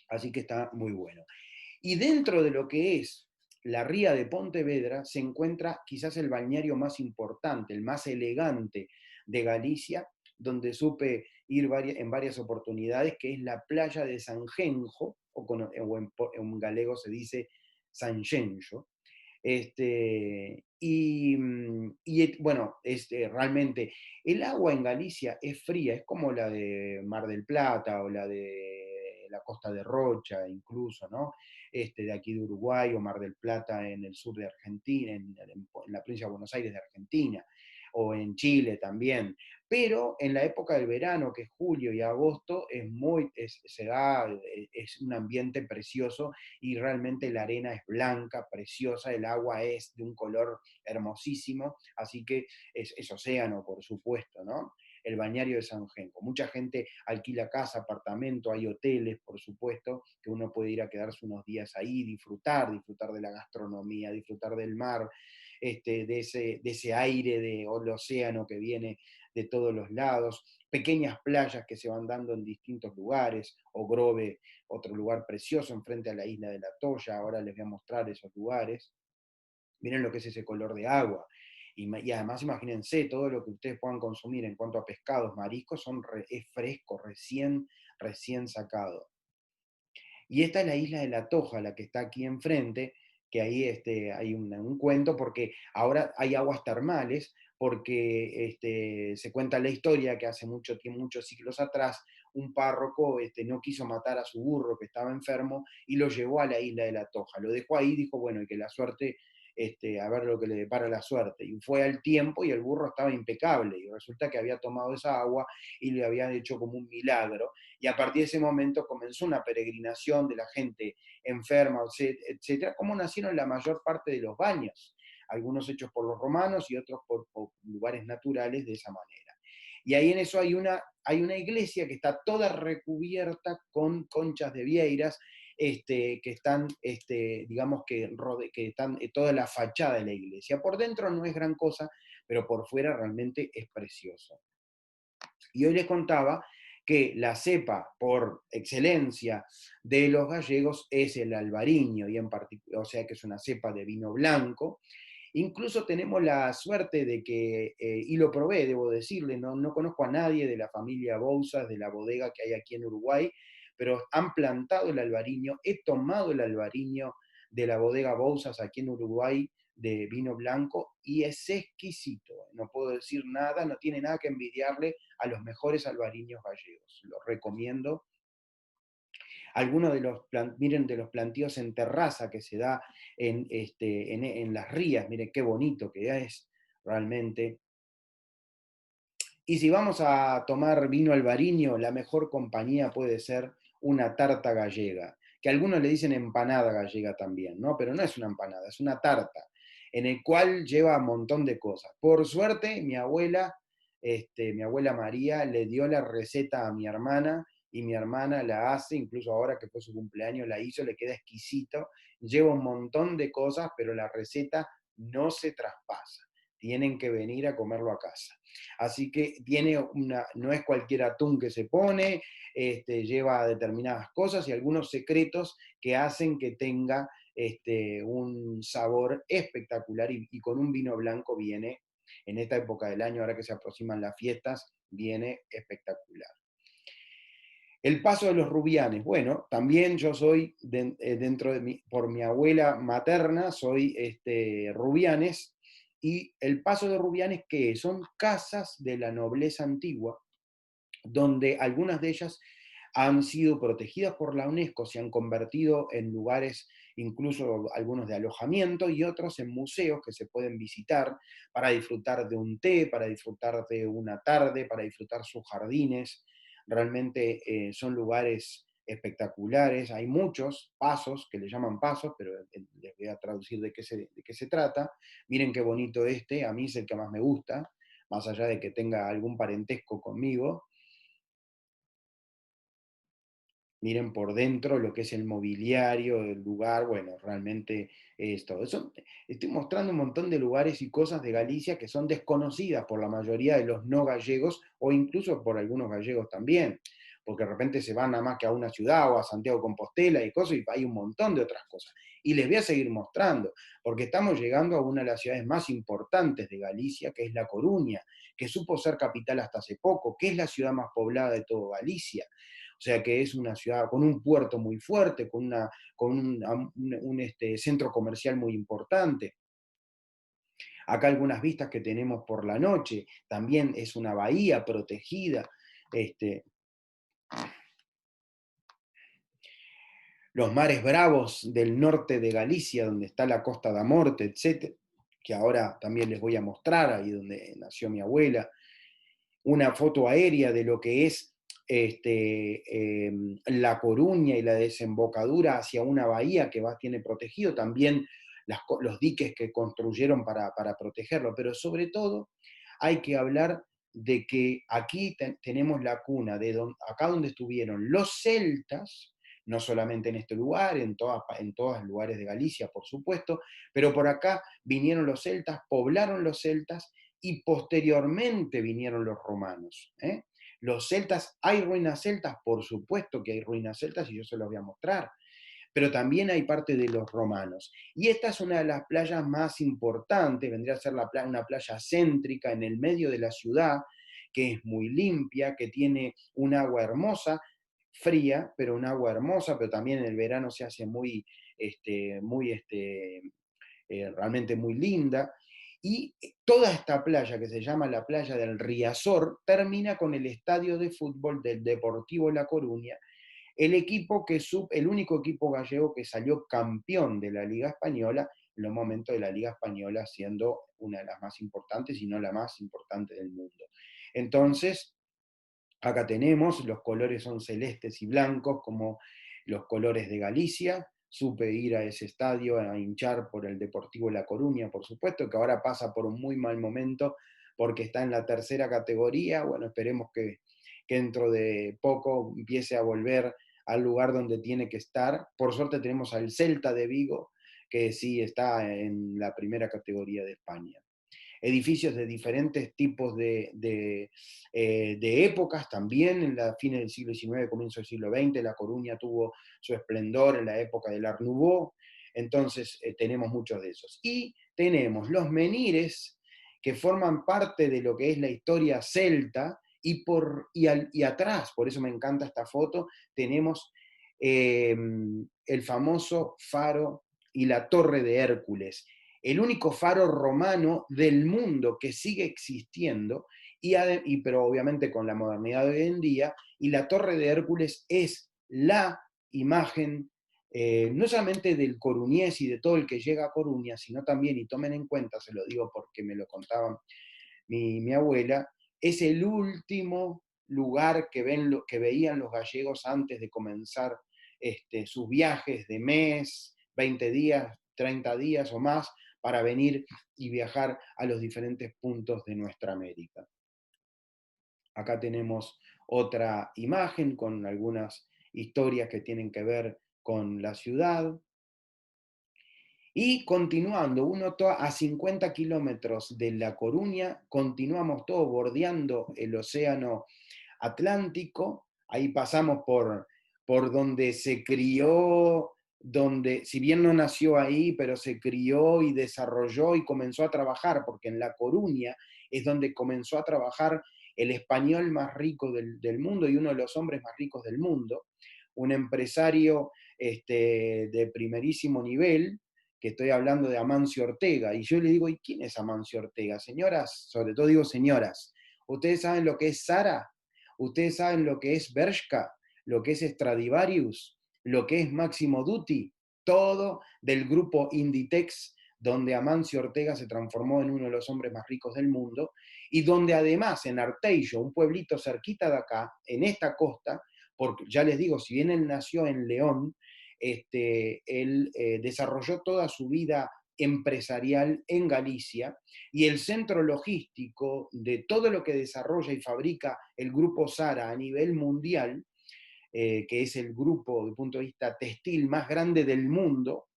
así que está muy bueno. Y dentro de lo que es la ría de Pontevedra se encuentra quizás el balneario más importante, el más elegante de Galicia, donde supe ir en varias oportunidades, que es la playa de San Genjo, o en galego se dice Sanxenxo. Bueno, realmente el agua en Galicia es fría, es como la de Mar del Plata o la de la Costa de Rocha, incluso, ¿no? De aquí de Uruguay o Mar del Plata en el sur de Argentina, en la provincia de Buenos Aires de Argentina, o en Chile también. Pero en la época del verano, que es julio y agosto, es un ambiente precioso y realmente la arena es blanca, preciosa, el agua es de un color hermosísimo, así que es océano, por supuesto, ¿no? El balneario de San Genco. Mucha gente alquila casa, apartamento, hay hoteles, por supuesto, que uno puede ir a quedarse unos días ahí, disfrutar de la gastronomía, disfrutar del mar, de ese aire del océano que viene de todos los lados, pequeñas playas que se van dando en distintos lugares, o Grove, otro lugar precioso enfrente a la isla de la Toya, ahora les voy a mostrar esos lugares. Miren lo que es ese color de agua. Y además imagínense, todo lo que ustedes puedan consumir en cuanto a pescados, mariscos, es fresco, recién sacado. Y esta es la isla de la Toja, la que está aquí enfrente, que ahí hay un cuento, porque ahora hay aguas termales, porque se cuenta la historia que hace muchos siglos atrás, un párroco no quiso matar a su burro que estaba enfermo y lo llevó a la isla de la Toja. Lo dejó ahí, dijo, bueno, y que la suerte, a ver lo que le depara la suerte. Y fue al tiempo y el burro estaba impecable, y resulta que había tomado esa agua y le habían hecho como un milagro, y a partir de ese momento comenzó una peregrinación de la gente enferma, etcétera, como nacieron la mayor parte de los baños, algunos hechos por los romanos y otros por lugares naturales de esa manera. Y ahí en eso hay una iglesia que está toda recubierta con conchas de vieiras, que están, digamos que están toda la fachada de la iglesia. Por dentro no es gran cosa, pero por fuera realmente es precioso. Y hoy les contaba que la cepa por excelencia de los gallegos es el albariño, o sea que es una cepa de vino blanco. Incluso tenemos la suerte de que, y lo probé, debo decirle, no conozco a nadie de la familia Bouzas, de la bodega que hay aquí en Uruguay, pero han plantado el albariño, he tomado el albariño de la bodega Bouzas aquí en Uruguay, de vino blanco, y es exquisito, no puedo decir nada, no tiene nada que envidiarle a los mejores albariños gallegos, los recomiendo. Algunos miren, de los plantíos en terraza que se da en las rías, miren qué bonito que es realmente. Y si vamos a tomar vino albariño, la mejor compañía puede ser una tarta gallega, que algunos le dicen empanada gallega también, ¿no? Pero no es una empanada, es una tarta, en el cual lleva un montón de cosas. Por suerte, mi abuela María le dio la receta a mi hermana, y mi hermana la hace, incluso ahora que fue su cumpleaños la hizo, le queda exquisito, lleva un montón de cosas, pero la receta no se traspasa. Tienen que venir a comerlo a casa. Así que no es cualquier atún que se pone, lleva determinadas cosas y algunos secretos que hacen que tenga un sabor espectacular, y con un vino blanco viene, en esta época del año, ahora que se aproximan las fiestas, viene espectacular. El paso de los Rubianes. Bueno, también yo soy, por mi abuela materna, soy Rubianes, y el paso de Rubianes, que son casas de la nobleza antigua, donde algunas de ellas han sido protegidas por la UNESCO, se han convertido en lugares, incluso algunos de alojamiento, y otros en museos que se pueden visitar para disfrutar de un té, para disfrutar de una tarde, para disfrutar sus jardines. Realmente son lugares espectaculares, hay muchos pasos, que le llaman pasos, pero les voy a traducir de qué se trata. Miren qué bonito a mí es el que más me gusta, más allá de que tenga algún parentesco conmigo. Miren por dentro lo que es el mobiliario del lugar, bueno, realmente es todo. Estoy mostrando un montón de lugares y cosas de Galicia que son desconocidas por la mayoría de los no gallegos, o incluso por algunos gallegos también, porque de repente se van nada más que a una ciudad o a Santiago de Compostela y cosas, y hay un montón de otras cosas. Y les voy a seguir mostrando, porque estamos llegando a una de las ciudades más importantes de Galicia, que es La Coruña, que supo ser capital hasta hace poco, que es la ciudad más poblada de todo Galicia. O sea que es una ciudad con un puerto muy fuerte, con centro comercial muy importante. Acá algunas vistas que tenemos por la noche, también es una bahía protegida. Este, los mares bravos del norte de Galicia, donde está la Costa da Morte, etcétera, que ahora también les voy a mostrar, ahí donde nació mi abuela. Una foto aérea de lo que es La Coruña y la desembocadura hacia una bahía que tiene protegido, también los diques que construyeron para protegerlo, pero sobre todo hay que hablar de que aquí tenemos la cuna, acá donde estuvieron los celtas, no solamente en este lugar, en todos los lugares de Galicia, por supuesto, pero por acá vinieron los celtas, poblaron los celtas y posteriormente vinieron los romanos. Los celtas, ¿hay ruinas celtas? Por supuesto que hay ruinas celtas y yo se los voy a mostrar, pero también hay parte de los romanos. Y esta es una de las playas más importantes, vendría a ser una playa céntrica en el medio de la ciudad, que es muy limpia, que tiene un agua hermosa, fría, pero un agua hermosa, pero también en el verano se hace realmente muy linda. Y toda esta playa, que se llama la playa del Riazor, termina con el estadio de fútbol del Deportivo La Coruña, el único equipo gallego que salió campeón de la Liga Española en los momentos de la Liga Española, siendo una de las más importantes, y no la más importante del mundo. Entonces, acá tenemos, los colores son celestes y blancos, como los colores de Galicia. Supe ir a ese estadio a hinchar por el Deportivo La Coruña, por supuesto, que ahora pasa por un muy mal momento porque está en la tercera categoría. Bueno, esperemos que dentro de poco empiece a volver al lugar donde tiene que estar. Por suerte tenemos al Celta de Vigo, que sí está en la primera categoría de España. Edificios de diferentes tipos de épocas también, en la fines del siglo XIX, comienzo del siglo XX, La Coruña tuvo su esplendor en la época del Art Nouveau, entonces tenemos muchos de esos. Y tenemos los menires, que forman parte de lo que es la historia celta, y atrás, por eso me encanta esta foto, tenemos el famoso faro y la torre de Hércules, el único faro romano del mundo que sigue existiendo, pero obviamente con la modernidad de hoy en día, y la Torre de Hércules es la imagen, no solamente del coruñés y de todo el que llega a Coruña, sino también, y tomen en cuenta, se lo digo porque me lo contaba mi abuela, es el último lugar que veían los gallegos antes de comenzar sus viajes de mes, 20 días, 30 días o más, para venir y viajar a los diferentes puntos de nuestra América. Acá tenemos otra imagen con algunas historias que tienen que ver con la ciudad. Y continuando, a 50 kilómetros de La Coruña, continuamos todo bordeando el océano Atlántico. Ahí pasamos por donde se crió, donde, si bien no nació ahí, pero se crió y desarrolló y comenzó a trabajar, porque en La Coruña es donde comenzó a trabajar el español más rico del mundo y uno de los hombres más ricos del mundo, un empresario de primerísimo nivel, que estoy hablando de Amancio Ortega. Y yo le digo, ¿y quién es Amancio Ortega? Señoras, sobre todo digo señoras, ¿ustedes saben lo que es Sara? ¿Ustedes saben lo que es Bershka? ¿Lo que es Stradivarius? ¿Lo que es Máximo Dutti? Todo del grupo Inditex, donde Amancio Ortega se transformó en uno de los hombres más ricos del mundo, y donde además en Arteixo, un pueblito cerquita de acá, en esta costa, porque ya les digo, si bien él nació en León, él desarrolló toda su vida empresarial en Galicia, y el centro logístico de todo lo que desarrolla y fabrica el grupo Zara a nivel mundial, que es el grupo, desde el punto de vista textil más grande del mundo,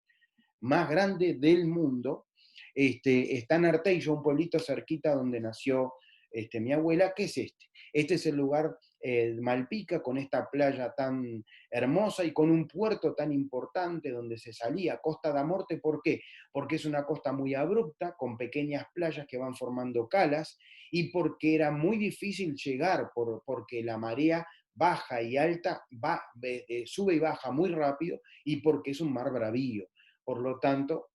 está en Arteixo, un pueblito cerquita donde nació mi abuela, que es este. Este es el lugar Malpica, con esta playa tan hermosa y con un puerto tan importante donde se salía, Costa da Morte. ¿Por qué? Porque es una costa muy abrupta, con pequeñas playas que van formando calas, y porque era muy difícil llegar, porque la marea baja y alta, sube y baja muy rápido y porque es un mar bravío. Por lo tanto,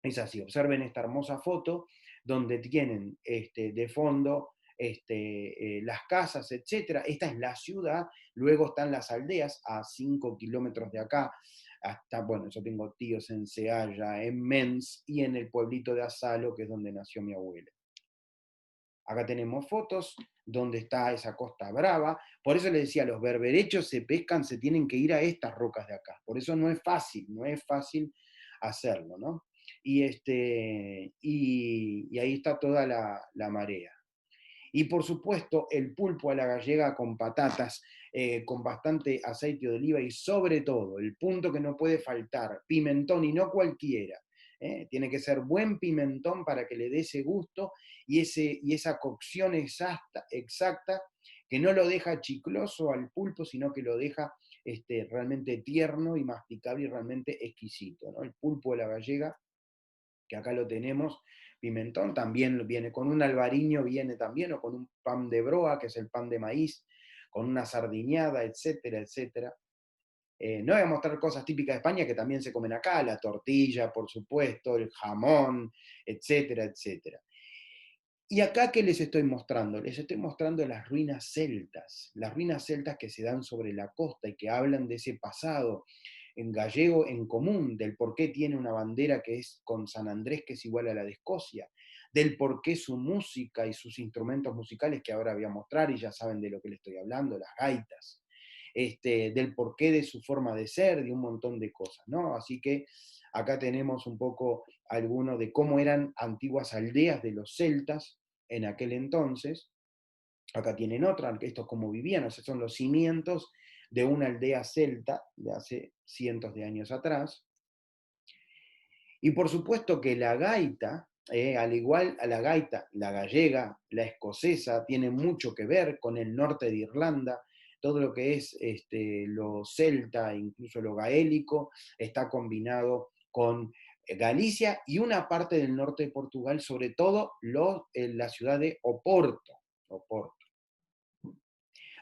es así. Observen esta hermosa foto donde tienen de fondo las casas, etcétera. Esta es la ciudad, luego están las aldeas a 5 kilómetros de acá, hasta, bueno, yo tengo tíos en Cealla, en Mens y en el pueblito de Asalo, que es donde nació mi abuela. Acá tenemos fotos donde está esa Costa Brava. Por eso les decía, los berberechos se pescan, se tienen que ir a estas rocas de acá. Por eso no es fácil, no es fácil hacerlo, ¿no? Y ahí está toda la marea. Y por supuesto, el pulpo a la gallega con patatas, con bastante aceite de oliva y sobre todo, el punto que no puede faltar, pimentón y no cualquiera. Tiene que ser buen pimentón para que le dé ese gusto y esa cocción exacta que no lo deja chicloso al pulpo, sino que lo deja realmente tierno y masticable y realmente exquisito, ¿no? El pulpo de la gallega, que acá lo tenemos, pimentón también viene con un albariño, viene también, o con un pan de broa, que es el pan de maíz, con una sardiñada, etcétera, etcétera. No voy a mostrar cosas típicas de España que también se comen acá, la tortilla, por supuesto, el jamón, etcétera, etcétera. ¿Y acá qué les estoy mostrando? Les estoy mostrando las ruinas celtas que se dan sobre la costa y que hablan de ese pasado en gallego en común, del por qué tiene una bandera que es con San Andrés, que es igual a la de Escocia, del por qué su música y sus instrumentos musicales, que ahora voy a mostrar y ya saben de lo que les estoy hablando, las gaitas, del porqué de su forma de ser, de un montón de cosas, ¿no? Así que acá tenemos un poco alguno de cómo eran antiguas aldeas de los celtas en aquel entonces. Acá tienen otra, esto es cómo vivían, o sea, son los cimientos de una aldea celta de hace cientos de años atrás. Y por supuesto que la gaita, al igual a la gaita, la gallega, la escocesa, tiene mucho que ver con el norte de Irlanda. Todo lo que es lo celta, incluso lo gaélico, está combinado con Galicia y una parte del norte de Portugal, sobre todo la ciudad de Oporto. Oporto.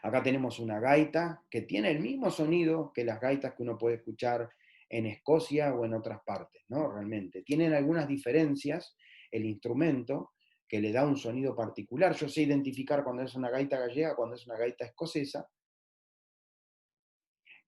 Acá tenemos una gaita que tiene el mismo sonido que las gaitas que uno puede escuchar en Escocia o en otras partes, ¿no? Realmente. Tienen algunas diferencias el instrumento que le da un sonido particular. Yo sé identificar cuando es una gaita gallega, cuando es una gaita escocesa,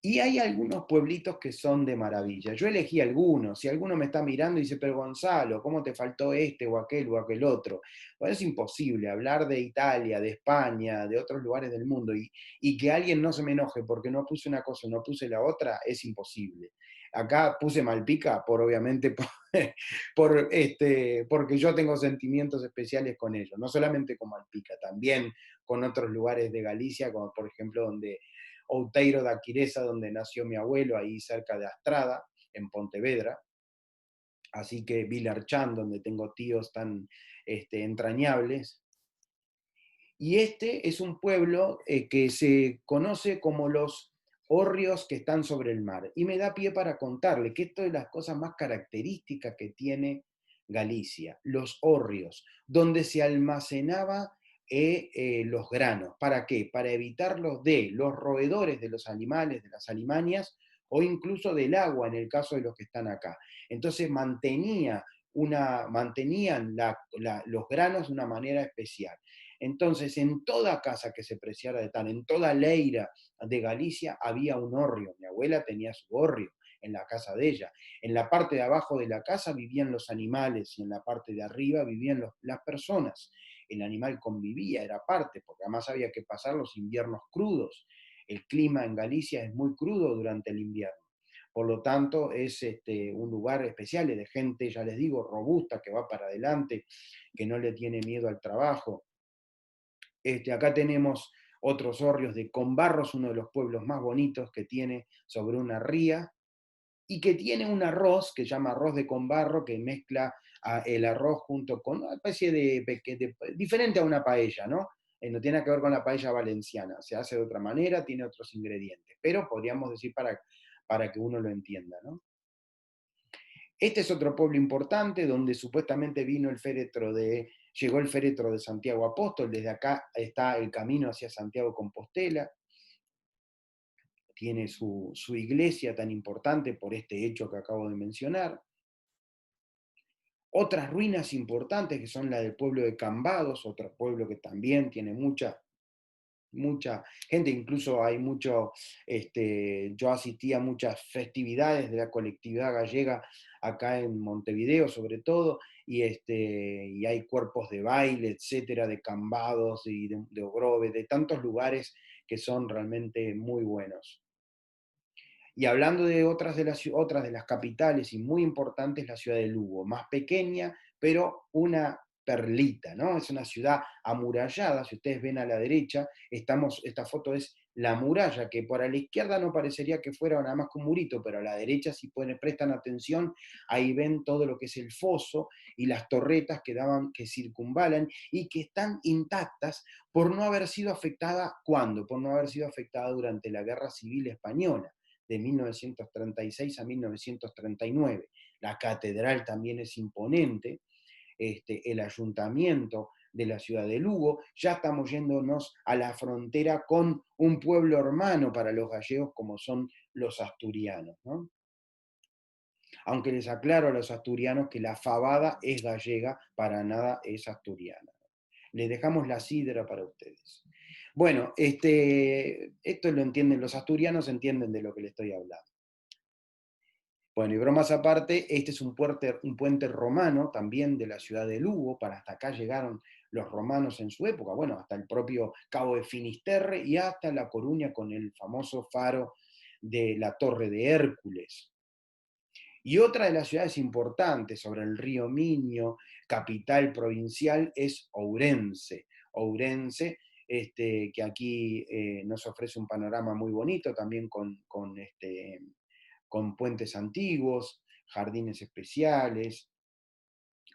y hay algunos pueblitos que son de maravilla. Yo elegí algunos. Si alguno me está mirando y dice, pero Gonzalo, ¿cómo te faltó este o aquel otro? Bueno, es imposible hablar de Italia, de España, de otros lugares del mundo y que alguien no se me enoje porque no puse una cosa o no puse la otra, es imposible. Acá puse Malpica, obviamente, porque yo tengo sentimientos especiales con ellos, no solamente con Malpica, también con otros lugares de Galicia, como por ejemplo donde Outeiro da Quireza, donde nació mi abuelo, ahí cerca de Astrada, en Pontevedra. Así que Vilarchán, donde tengo tíos tan entrañables. Y este es un pueblo que se conoce como los hórreos que están sobre el mar. Y me da pie para contarle que esto es de las cosas más características que tiene Galicia, los hórreos, donde se almacenaba los granos. ¿Para qué? Para evitarlos de los roedores de los animales, de las alimañas, o incluso del agua en el caso de los que están acá. Entonces mantenían los granos de una manera especial. Entonces, en toda casa que se preciara de tal, en toda leira de Galicia había un hórreo. Mi abuela tenía su hórreo en la casa de ella. En la parte de abajo de la casa vivían los animales y en la parte de arriba vivían las personas. El animal convivía, era parte, porque además había que pasar los inviernos crudos. El clima en Galicia es muy crudo durante el invierno. Por lo tanto, es un lugar especial de gente, ya les digo, robusta, que va para adelante, que no le tiene miedo al trabajo. Acá tenemos otros hórreos de Combarros, uno de los pueblos más bonitos que tiene sobre una ría, y que tiene un arroz que se llama arroz de Combarro, que mezcla el arroz junto con una especie diferente a una paella, ¿no? No tiene que ver con la paella valenciana, se hace de otra manera, tiene otros ingredientes, pero podríamos decir para que uno lo entienda, ¿no? Este es otro pueblo importante donde supuestamente llegó el féretro de Santiago Apóstol, desde acá está el camino hacia Santiago Compostela. tiene su iglesia tan importante por este hecho que acabo de mencionar. Otras ruinas importantes que son la del pueblo de Cambados, otro pueblo que también tiene mucha gente, incluso hay mucho, yo asistí a muchas festividades de la colectividad gallega acá en Montevideo sobre todo, y hay cuerpos de baile, etcétera, de Cambados y de Ogrove, de tantos lugares que son realmente muy buenos. Y hablando de otras de las capitales y muy importantes, la ciudad de Lugo, más pequeña, pero una perlita, ¿no? Es una ciudad amurallada, si ustedes ven a la derecha, esta foto es la muralla, que por a la izquierda no parecería que fuera nada más que un murito, pero a la derecha, si prestan atención, ahí ven todo lo que es el foso y las torretas que circunvalan y que están intactas por no haber sido afectada, ¿cuándo? Por no haber sido afectada durante la Guerra Civil Española de 1936 a 1939. La catedral también es imponente, el ayuntamiento de la ciudad de Lugo, ya estamos yéndonos a la frontera con un pueblo hermano para los gallegos como son los asturianos, ¿no? Aunque les aclaro a los asturianos que la fabada es gallega, para nada es asturiana. Les dejamos la sidra para ustedes. Bueno, esto lo entienden los asturianos, entienden de lo que les estoy hablando. Bueno, y bromas aparte, este es un puente romano también de la ciudad de Lugo, para hasta acá llegaron los romanos en su época, bueno, hasta el propio Cabo de Finisterre y hasta La Coruña con el famoso faro de la Torre de Hércules. Y otra de las ciudades importantes sobre el río Miño, capital provincial, es Ourense. Ourense, que aquí nos ofrece un panorama muy bonito, también con puentes antiguos, jardines especiales,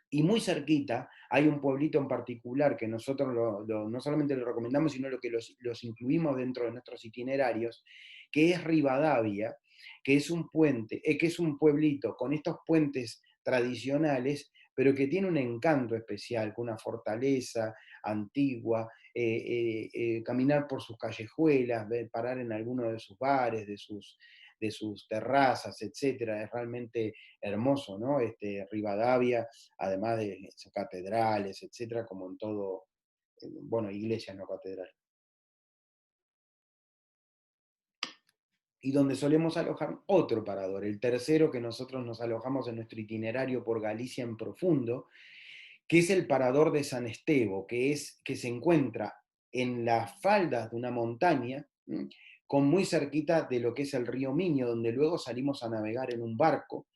y muy cerquita hay un pueblito en particular que nosotros no solamente lo recomendamos, sino lo que los incluimos dentro de nuestros itinerarios, que es Rivadavia, que es un puente, que es un pueblito con estos puentes tradicionales, pero que tiene un encanto especial, con una fortaleza antigua, caminar por sus callejuelas, parar en alguno de sus bares, de sus terrazas, etcétera, es realmente hermoso, ¿no? Rivadavia, además de sus catedrales, etcétera, como en todo, bueno, iglesias, no catedral. Y donde solemos alojar otro parador, el tercero que nosotros nos alojamos en nuestro itinerario por Galicia en profundo, que es el parador de San Estevo, que se encuentra en las faldas de una montaña, con muy cerquita de lo que es el río Miño, donde luego salimos a navegar en un barco,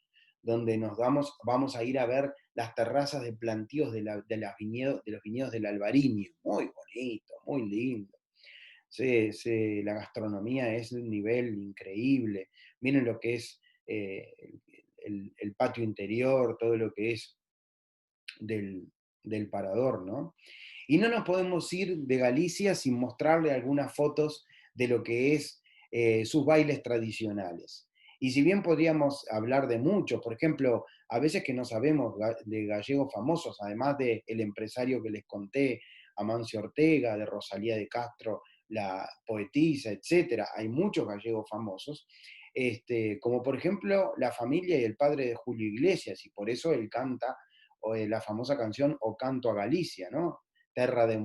donde vamos a ir a ver las terrazas de plantíos de los viñedos del Albariño. Muy bonito, muy lindo. La gastronomía es de un nivel increíble. Miren lo que es el patio interior, todo lo que es del, del parador, ¿no? Y no nos podemos ir de Galicia sin mostrarle algunas fotos de lo que es sus bailes tradicionales. Y si bien podríamos hablar de muchos, por ejemplo, a veces que no sabemos de gallegos famosos, además del empresario que les conté, Amancio Ortega, de Rosalía de Castro, la poetisa, etcétera, hay muchos gallegos famosos, como por ejemplo la familia y el padre de Julio Iglesias, y por eso él canta la famosa canción O Canto a Galicia, ¿no? Terra de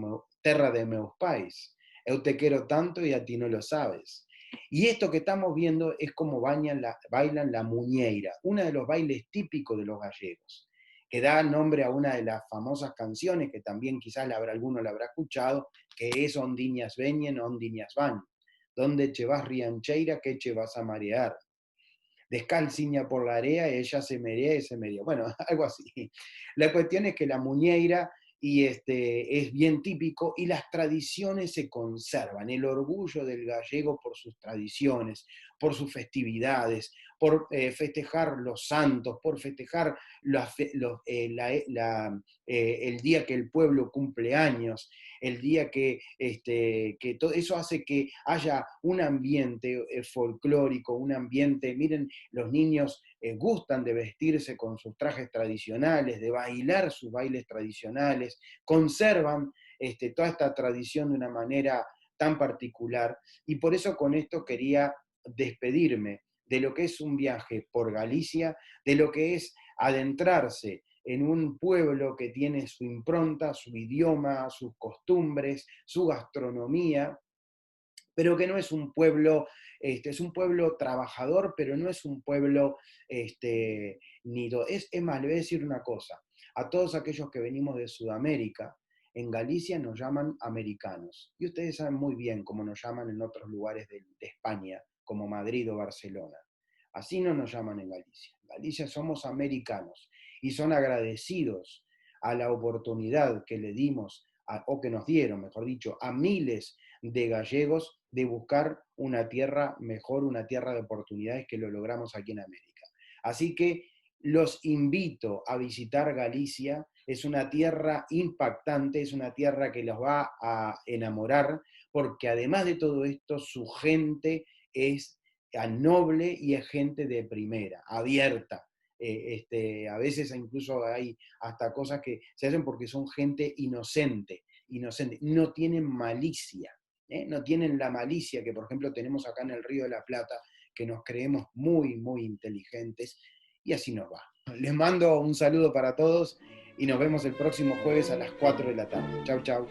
meus pais. Eu te quiero tanto y a ti no lo sabes. Y esto que estamos viendo es cómo bailan la muñeira, uno de los bailes típicos de los gallegos, que da nombre a una de las famosas canciones, que también quizás alguno la habrá escuchado, que es Ondiñas veñen, Ondiñas van. Donde che vas riancheira, que che vas a marear. Descalciña por la area, ella se merea y se merea. Bueno, algo así. La cuestión es que la muñeira es bien típico y las tradiciones se conservan, el orgullo del gallego por sus tradiciones, por sus festividades, por festejar los santos, por festejar el día que el pueblo cumple años, el día que todo eso hace que haya un ambiente folclórico, un ambiente, miren, los niños gustan de vestirse con sus trajes tradicionales, de bailar sus bailes tradicionales, conservan toda esta tradición de una manera tan particular, y por eso con esto quería despedirme de lo que es un viaje por Galicia, de lo que es adentrarse en un pueblo que tiene su impronta, su idioma, sus costumbres, su gastronomía, pero que no es un pueblo, es un pueblo trabajador, pero no es un pueblo nido. Es más, le voy a decir una cosa, a todos aquellos que venimos de Sudamérica, en Galicia nos llaman americanos, y ustedes saben muy bien cómo nos llaman en otros lugares de España, como Madrid o Barcelona. Así no nos llaman en Galicia. En Galicia somos americanos, y son agradecidos a la oportunidad que le dimos, o que nos dieron, mejor dicho, a miles de gallegos de buscar una tierra mejor, una tierra de oportunidades, que lo logramos aquí en América. Así que los invito a visitar Galicia, es una tierra impactante, es una tierra que los va a enamorar, porque además de todo esto, su gente es noble y es gente de primera, abierta. A veces incluso hay hasta cosas que se hacen porque son gente inocente, no tienen malicia. No tienen la malicia que, por ejemplo, tenemos acá en el Río de la Plata, que nos creemos muy, muy inteligentes, y así nos va. Les mando un saludo para todos y nos vemos el próximo jueves a las 4 de la tarde. Chau, chau.